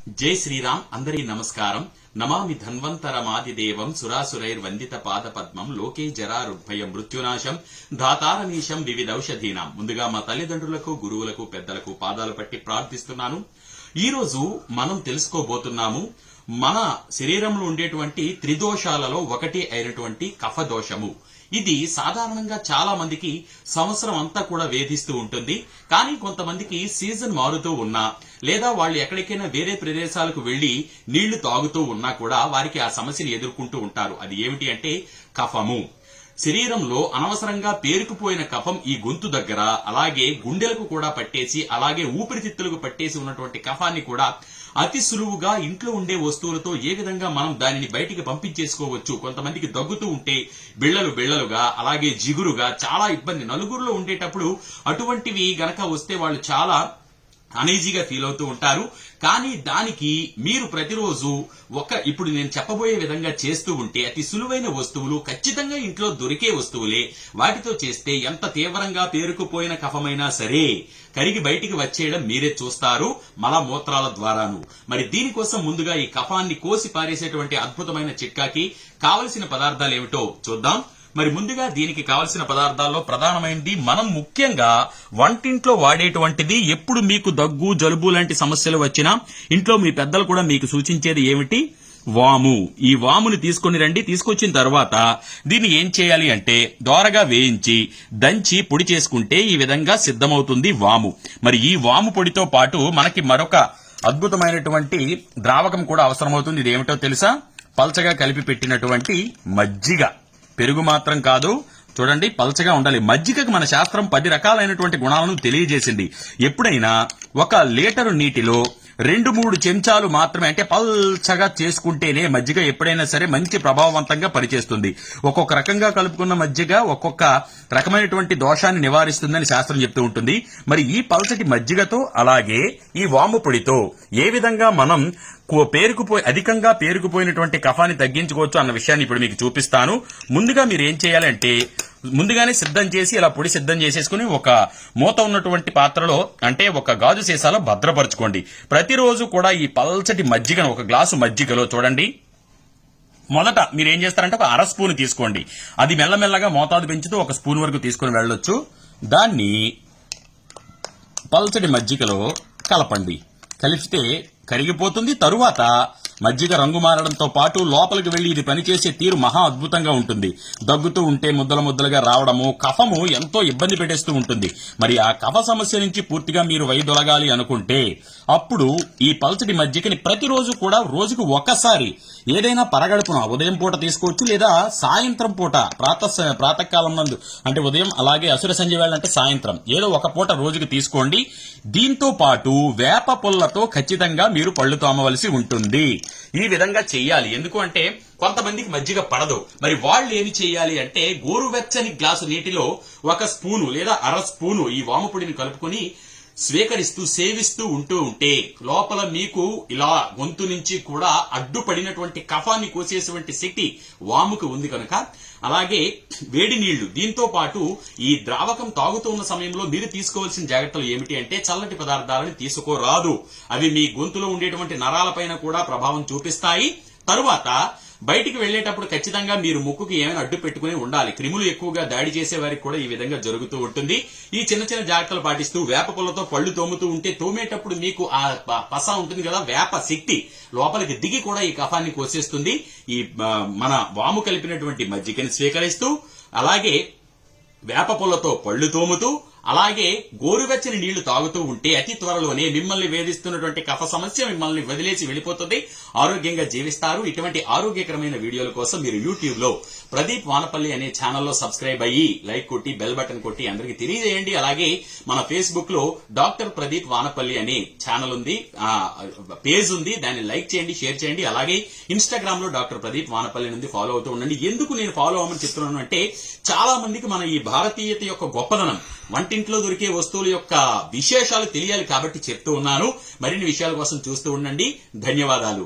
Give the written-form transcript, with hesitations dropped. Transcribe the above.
జై శ్రీరామ్. అందరి నమస్కారం. నమామి ధన్వంతరమాదిదేవం సురాసురైర్వందిత పాద పద్మం లోకే జరారుగ్భయం మృత్యునాశం ధాతారనీశం వివిధౌషధీనాం. ముందుగా మా తల్లిదండ్రులకు, గురువులకు, పెద్దలకు పాదాలు పట్టి ప్రార్థిస్తున్నాను. ఈ రోజు మనం తెలుసుకోబోతున్నాము మన శరీరంలో ఉండేటువంటి త్రిదోషాలలో ఒకటి అయినటువంటి కఫ దోషము. ఇది సాధారణంగా చాలా మందికి సంవత్సరం అంతా కూడా వేధిస్తూ ఉంటుంది. కానీ కొంతమందికి సీజన్ మారుతూ ఉన్నా లేదా వాళ్ళు ఎక్కడికైనా వేరే ప్రదేశాలకు వెళ్లి నీళ్లు తాగుతూ ఉన్నా కూడా వారికి ఆ సమస్యను ఎదుర్కొంటూ ఉంటారు. అది ఏమిటి అంటే కఫము. శరీరంలో అనవసరంగా పేరుకుపోయిన కఫం ఈ గొంతు దగ్గర, అలాగే గుండెలకు కూడా పట్టేసి, అలాగే ఊపిరితిత్తులకు పట్టేసి ఉన్నటువంటి కఫాన్ని కూడా అతి సులువుగా ఇంట్లో ఉండే వస్తువులతో ఏ విధంగా మనం దానిని బయటికి పంపించేసుకోవచ్చు. కొంతమందికి దగ్గుతూ ఉంటే బిళ్ళలుగా, అలాగే జిగురుగా చాలా ఇబ్బంది. నలుగురిలో ఉండేటప్పుడు అటువంటివి గనక వస్తే వాళ్ళు చాలా అనీజీగా ఫీల్ అవుతూ ఉంటారు. కానీ దానికి మీరు ప్రతిరోజు ఇప్పుడు నేను చెప్పబోయే విధంగా చేస్తూ ఉంటే అతి సులువైన వస్తువులు, ఖచ్చితంగా ఇంట్లో దొరికే వస్తువులే, వాటితో చేస్తే ఎంత తీవ్రంగా పేరుకుపోయిన కఫమైనా సరే కరిగి బయటికి వచ్చేయడం మీరే చూస్తారు, మలమూత్రాల ద్వారాను. మరి దీనికోసం ముందుగా ఈ కఫాన్ని కోసి పారేసేటువంటి అద్భుతమైన చిట్కాకి కావలసిన పదార్థాలు ఏమిటో చూద్దాం. మరి ముందుగా దీనికి కావలసిన పదార్థాల్లో ప్రధానమైనది, మనం ముఖ్యంగా వంటింట్లో వాడేటువంటిది. ఎప్పుడు మీకు దగ్గు, జలుబు లాంటి సమస్యలు వచ్చినా ఇంట్లో మీ పెద్దలు కూడా మీకు సూచించేది ఏమిటి? వాము. ఈ వాముని తీసుకుని రండి. తీసుకొచ్చిన తర్వాత దీన్ని ఏం చేయాలి అంటే దోరగా వేయించి దంచి పొడి చేసుకుంటే ఈ విధంగా సిద్ధమవుతుంది వాము. మరి ఈ వాము పొడితో పాటు మనకి మరొక అద్భుతమైనటువంటి ద్రావకం కూడా అవసరమవుతుంది. ఇదేమిటో తెలుసా? పల్చగా కలిపి పెట్టినటువంటి మజ్జిగ. పెరుగు మాత్రం కాదు, చూడండి, పల్చగా ఉండాలి. మజ్జిగకు మన శాస్త్రం 10 రకాలైనటువంటి గుణాలను తెలియజేసింది. ఎప్పుడైనా 1 లీటరు నీటిలో 2-3 చెంచాలు మాత్రమే, అంటే పల్చగా చేసుకుంటేనే మజ్జిగ ఎప్పుడైనా సరే మంచి ప్రభావవంతంగా పనిచేస్తుంది. ఒక్కొక్క రకంగా కలుపుకున్న మజ్జిగ ఒక్కొక్క రకమైనటువంటి దోషాన్ని నివారిస్తుందని శాస్త్రం చెప్తూ ఉంటుంది. మరి ఈ పల్చటి మజ్జిగతో, అలాగే ఈ వాము పొడితో ఏ విధంగా మనం అధికంగా పేరుకుపోయినటువంటి కఫాన్ని తగ్గించుకోవచ్చు అన్న విషయాన్ని ఇప్పుడు మీకు చూపిస్తాను. ముందుగా మీరు ఏం చేయాలంటే ముందుగానే సిద్ధం చేసి ఇలా పొడి సిద్ధం చేసేసుకుని ఒక మూత ఉన్నటువంటి పాత్రలో, అంటే ఒక గాజు సీసాలో భద్రపరచుకోండి. ప్రతిరోజు కూడా ఈ పల్చటి మజ్జిగను, 1 గ్లాసు మజ్జిగలో చూడండి, మొదట మీరు ఏం చేస్తారంటే 1/2 స్పూన్ తీసుకోండి. అది మెల్లమెల్లగా మోతాదు పెంచుతూ 1 స్పూన్ వరకు తీసుకుని వెళ్ళొచ్చు. దాన్ని పల్చటి మజ్జిగలో కలపండి. కలిపితే కరిగిపోతుంది. తరువాత మజ్జిగ రంగు మారడంతో పాటు లోపలికి వెళ్లి ఇది పనిచేసే తీరు మహా అద్భుతంగా ఉంటుంది. దగ్గుతూ ఉంటే ముద్దలుగా రావడము, కఫము ఎంతో ఇబ్బంది పెట్టేస్తూ ఉంటుంది. మరి ఆ కఫ సమస్య నుంచి పూర్తిగా మీరు వైదొలగాలి అనుకుంటే అప్పుడు ఈ పల్చటి మజ్జిగని ప్రతిరోజు కూడా రోజుకు ఒకసారి ఏదైనా పరగడుపున ఉదయం పూట తీసుకోవచ్చు, లేదా సాయంత్రం పూట ప్రాతకాలం నందు, అంటే ఉదయం, అలాగే అసుర సంధ్య వేళ అంటే సాయంత్రం, ఏదో ఒక పూట రోజుకి తీసుకోండి. దీంతో పాటు వేప పుల్లతో ఖచ్చితంగా మీరు పళ్ళు తోమవలసి ఉంటుంది. ఈ విధంగా చెయ్యాలి. ఎందుకు అంటే కొంతమందికి మజ్జిగ పడదు. మరి వాళ్ళు ఏమి చేయాలి అంటే గోరువెచ్చని గ్లాసు నీటిలో 1 స్పూను లేదా 1/2 స్పూను ఈ వాము పొడిని కలుపుకొని స్వీకరిస్తూ సేవిస్తూ ఉంటే లోపల మీకు ఇలా గొంతు నుంచి కూడా అడ్డుపడినటువంటి కఫాన్ని కోసేటువంటి శక్తి వాముకు ఉంది కనుక. అలాగే వేడి నీళ్లు, దీంతో పాటు ఈ ద్రావకం తాగుతూ ఉన్న సమయంలో మీరు తీసుకోవాల్సిన జాగ్రత్తలు ఏమిటి అంటే చల్లటి పదార్థాలను తీసుకోరాదు. అవి మీ గొంతులో ఉండేటువంటి నరాలపైన కూడా ప్రభావం చూపిస్తాయి. తరువాత బయటికి వెళ్లేటప్పుడు ఖచ్చితంగా మీరు ముక్కుకి ఏమైనా అడ్డు పెట్టుకుని ఉండాలి. క్రిములు ఎక్కువగా దాడి చేసే వారికి కూడా ఈ విధంగా జరుగుతూ ఉంటుంది. ఈ చిన్న జాగ్రత్తలు పాటిస్తూ వేప పుల్లతో పళ్ళు తోముతూ ఉంటే తోమేటప్పుడు మీకు ఆ పస ఉంటుంది కదా, వేప శక్తి లోపలికి దిగి కూడా ఈ కఫాన్ని కోసేస్తుంది. ఈ మన వాము కలిపినటువంటి మజ్జిగని స్వీకరిస్తూ, అలాగే వేప పుల్లతో పళ్ళు తోముతూ, అలాగే గోరువెచ్చని నీళ్లు తాగుతూ ఉంటే అతి త్వరలోనే మిమ్మల్ని వేధిస్తున్నటువంటి కఫ సమస్య మిమ్మల్ని వదిలేసి వెళ్ళిపోతుంది. ఆరోగ్యంగా జీవిస్తారు. ఇటువంటి ఆరోగ్యకరమైన వీడియోల కోసం మీరు యూట్యూబ్ లో ప్రదీప్ వానపల్లి అనే ఛానల్లో సబ్స్క్రైబ్ అయ్యి లైక్ కొట్టి బెల్ బటన్ కొట్టి అందరికి తెలియజేయండి. అలాగే మన ఫేస్బుక్ లో డాక్టర్ ప్రదీప్ వానపల్లి అనే ఛానల్ ఉంది, పేజ్ ఉంది, దాన్ని లైక్ చేయండి, షేర్ చేయండి. అలాగే ఇన్స్టాగ్రామ్ లో డాక్టర్ ప్రదీప్ వానపల్లి నుండి ఫాలో అవుతూ ఉండండి. ఎందుకు నేను ఫాలో అవ్వమని చెప్తున్నాను అంటే చాలా మందికి మన ఈ భారతీయత యొక్క గొప్పదనం, వంటింట్లో దొరికే వస్తువుల యొక్క విశేషాలు తెలియాలి కాబట్టి చెప్తూ ఉన్నాను. మరిన్ని విషయాల కోసం చూస్తూ ఉండండి. ధన్యవాదాలు.